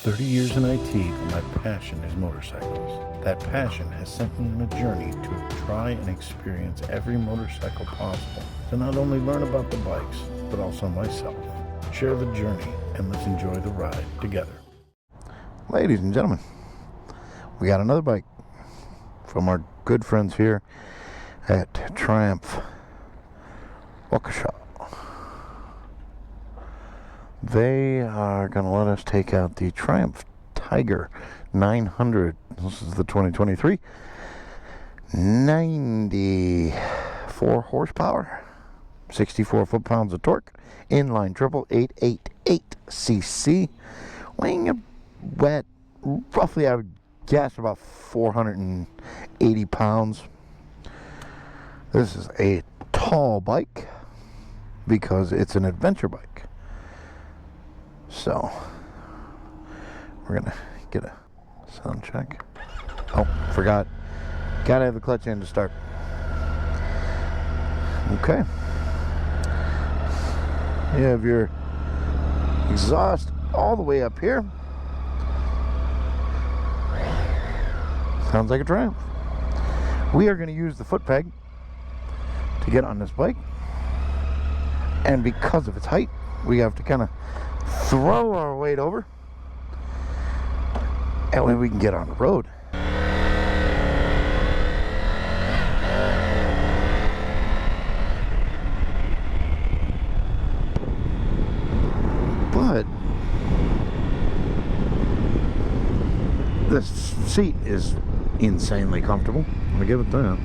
30 years in IT, but my passion is motorcycles. That passion has sent me on a journey to try and experience every motorcycle possible, to not only learn about the bikes, but also myself. Share the journey, and let's enjoy the ride together. Ladies and gentlemen, we got another bike from our good friends here at Triumph Waukesha. They are going to let us take out the Triumph Tiger 900. This is the 2023. 94 horsepower, 64 foot-pounds of torque, inline triple 888cc, weighing roughly, I would guess, about 480 pounds. This is a tall bike because it's an adventure bike. So, we're going to get a sound check. Oh, forgot. Gotta have the clutch in to start. Okay. You have your exhaust all the way up here. Sounds like a Triumph. We are going to use the foot peg to get on this bike. And because of its height, we have to kind of throw our weight over, and then we can get on the road. But this seat is insanely comfortable. I'll give it that.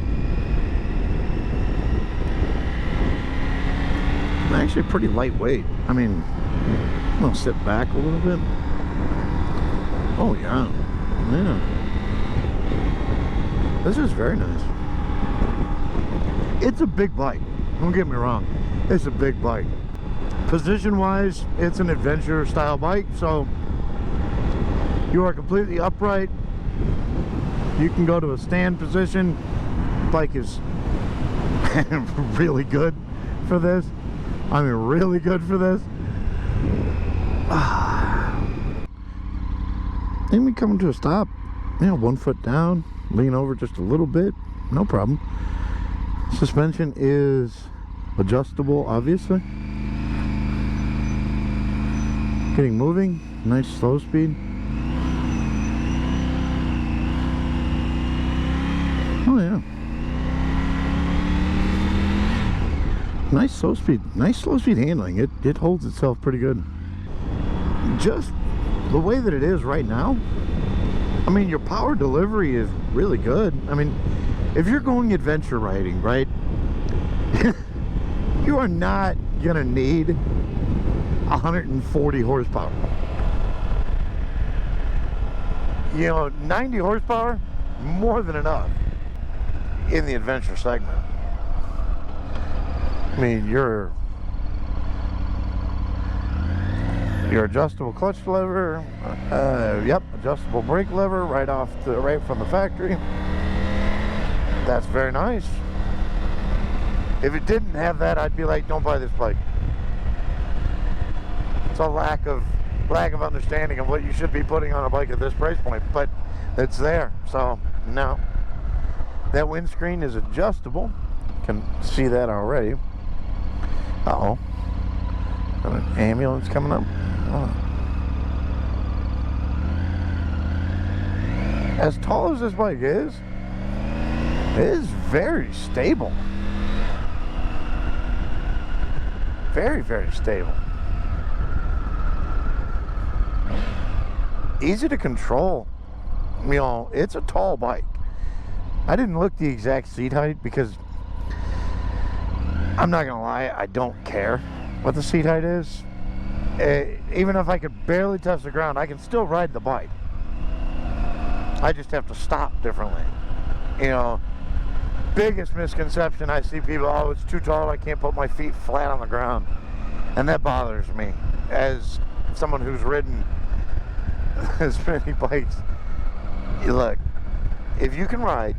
It's actually pretty lightweight. I mean, I'm gonna sit back a little bit. Oh yeah, yeah. This is very nice. It's a big bike. Don't get me wrong. It's a big bike. Position-wise, it's an adventure style bike, so you are completely upright. You can go to a stand position. Bike is really good for this. I mean, really good for this. Then we come to a stop, 1 foot down, lean over just a little bit, no problem. Suspension is adjustable, obviously. Getting moving, nice slow speed. Oh yeah. Nice slow speed handling. It holds itself pretty good. Just the way that it is right now, I mean, your power delivery is really good. I mean, if you're going adventure riding, right, you are not gonna need 140 horsepower. 90 horsepower, more than enough in the adventure segment. I mean, your adjustable clutch lever, yep, adjustable brake lever right from the factory. That's very nice. If it didn't have that, I'd be like, don't buy this bike. It's a lack of understanding of what you should be putting on a bike at this price point, but it's there. So no, that windscreen is adjustable. You can see that already. Uh-oh, got an ambulance coming up. Oh. As tall as this bike is, it is very stable. Very, very stable. Easy to control. It's a tall bike. I didn't look the exact seat height because I'm not gonna lie, I don't care what the seat height is. Even if I could barely touch the ground, I can still ride the bike. I just have to stop differently. Biggest misconception I see people, oh, it's too tall, I can't put my feet flat on the ground. And that bothers me as someone who's ridden as many bikes. Look, if you can ride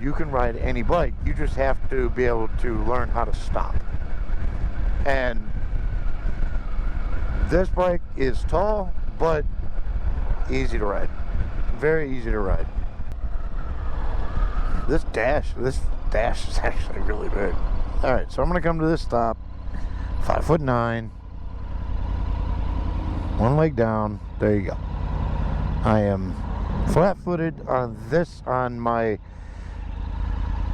any bike. You just have to be able to learn how to stop. And this bike is tall, but easy to ride. Very easy to ride. This dash is actually really big. All right, so I'm gonna come to this stop. 5'9", one leg down. There you go. I am flat-footed on my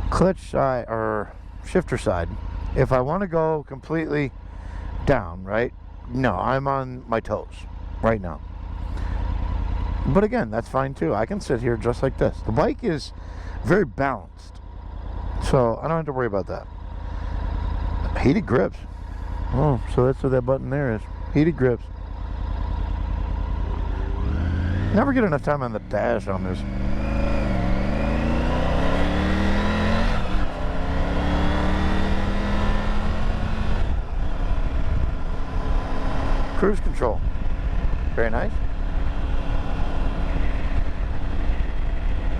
clutch side or shifter side. If I want to go completely down, right? No, I'm on my toes right now. But again, that's fine too. I can sit here just like this. The bike is very balanced, so I don't have to worry about that. Heated grips. Oh, so that's what that button there is. Heated grips. Never get enough time on the dash on this. Cruise control. Very nice.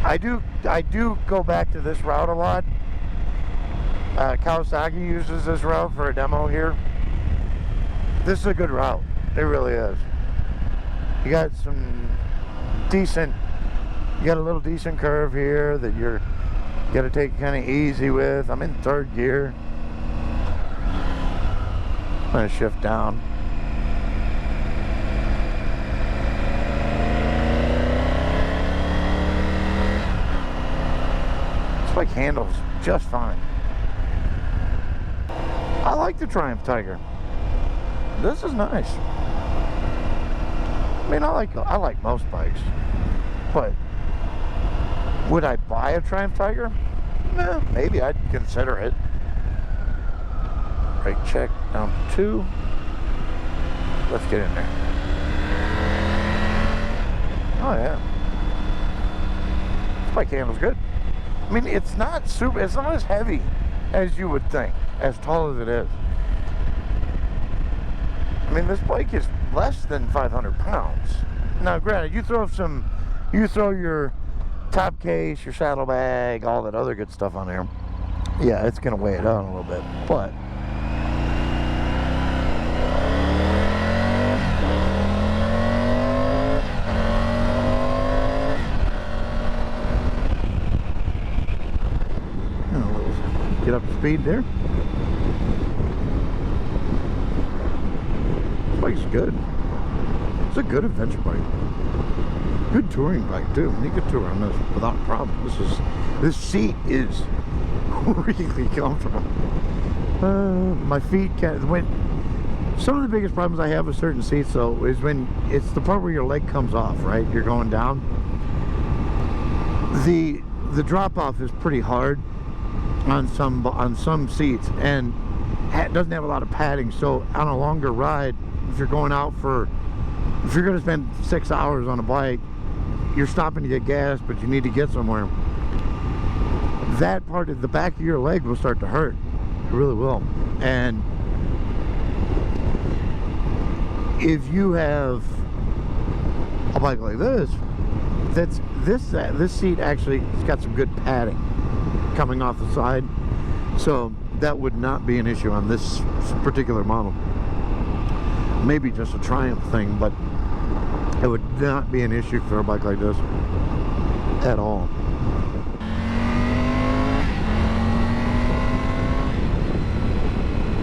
I do go back to this route a lot. Kawasaki uses this route for a demo here. This is a good route. It really is. You got some decent, you got a little decent curve here that you're gotta take kind of easy with. I'm in third gear. I'm gonna shift down. This bike handles just fine. I like the Triumph Tiger. This is nice. I mean, I like most bikes, but would I buy a Triumph Tiger? Nah, maybe I'd consider it. Brake check down to 2. Let's get in there. Oh yeah, this bike handles good. I mean, it's not as heavy as you would think, as tall as it is. I mean, this bike is less than 500 pounds. Now, granted, you throw your top case, your saddlebag, all that other good stuff on there. Yeah, it's gonna weigh it down a little bit, but get up to speed there. This bike's good. It's a good adventure bike. Good touring bike too. You could tour on this without a problem. This seat is really comfortable. My feet some of the biggest problems I have with certain seats though is when it's the part where your leg comes off, right? You're going down. The drop off is pretty hard on some seats, and doesn't have a lot of padding. So on a longer ride, if you're going to spend 6 hours on a bike, you're stopping to get gas, but you need to get somewhere. That part of the back of your leg will start to hurt. It really will. And if you have a bike like this, this seat actually has got some good padding coming off the side, so that would not be an issue on this particular model. Maybe just a Triumph thing, but it would not be an issue for a bike like this at all.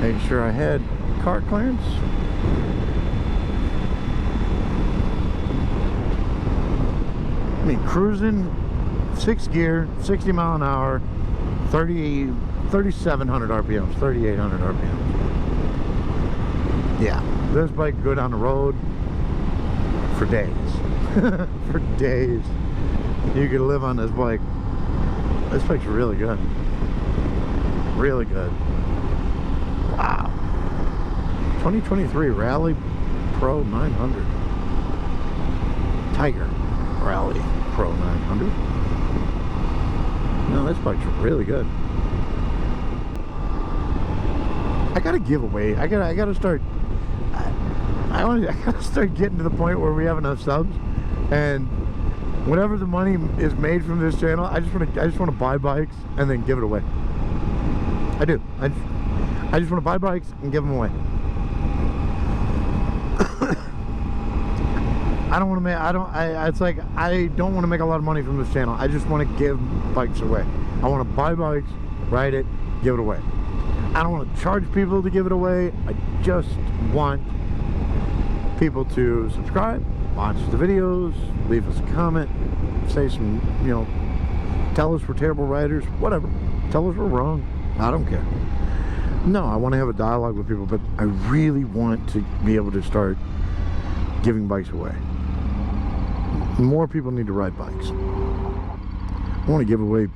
Make sure I had car clearance. I mean, cruising 6th gear, 60 mile an hour, 3,700 RPMs, 3,800 RPMs. Yeah, this bike could go down the road for days. For days. You could live on this bike. This bike's really good. Really good. Wow. 2023 Rally Pro 900. Tiger Rally Pro 900. No, this bike's really good. I gotta give away. I gotta start. I gotta start getting to the point where we have enough subs, and whatever the money is made from this channel, I just want to buy bikes and then give it away. I do. I just want to buy bikes and give them away. I don't want to make, it's like, I don't want to make a lot of money from this channel. I just want to give bikes away. I want to buy bikes, ride it, give it away. I don't want to charge people to give it away. I just want people to subscribe, watch the videos, leave us a comment, say some, you know, tell us we're terrible riders, whatever. Tell us we're wrong. I don't care. No, I want to have a dialogue with people, but I really want to be able to start giving bikes away. More people need to ride bikes. I want to give away,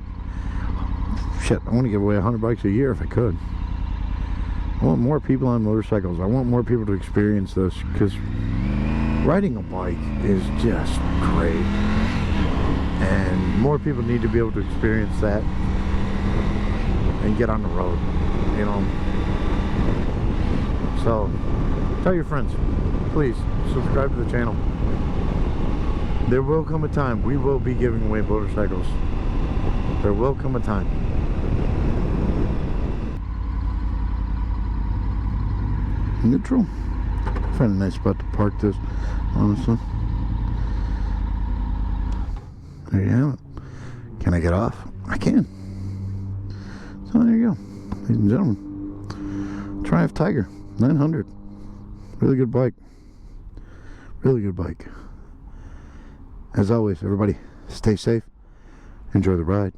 shit, I want to give away 100 bikes a year if I could. I want more people on motorcycles. I want more people to experience this, because riding a bike is just great. And more people need to be able to experience that and get on the road, you know. So, tell your friends, please subscribe to the channel. There will come a time we will be giving away motorcycles. There will come a time. Neutral. Find a nice spot to park this, honestly. There you have it. Can I get off? I can. So there you go, ladies and gentlemen. Triumph Tiger 900. Really good bike. Really good bike. As always, everybody, stay safe. Enjoy the ride.